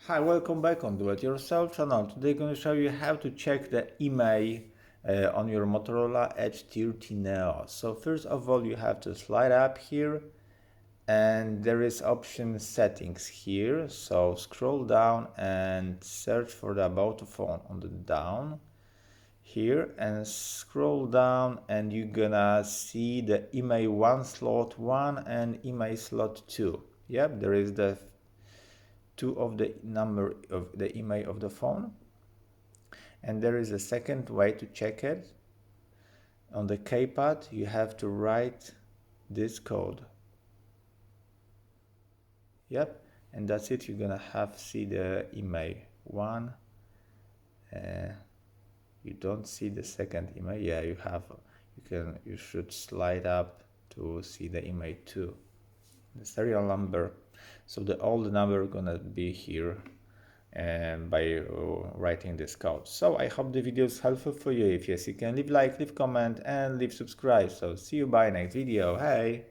Hi, welcome back on Do It Yourself channel. Today I'm going to show you how to check the IMEI on your Motorola Edge 30 Neo. So first of all, you have to slide up here and there is option settings here. So scroll down and search for the About the Phone on the down here and scroll down and you're gonna see the IMEI 1 slot 1 and IMEI slot 2. Yep, there is the two of the number of the IMEI of the phone, and there is a second way to check it. On the keypad you have to write this code. Yep, and that's it. You're gonna have see the IMEI 1. You don't see the second IMEI. Yeah, you should slide up to see the IMEI 2, the serial number. So the old number gonna be here and by writing this code. So I hope the video is helpful for you. If yes, you can leave like, leave comment and leave subscribe. So see you by next video. Hey.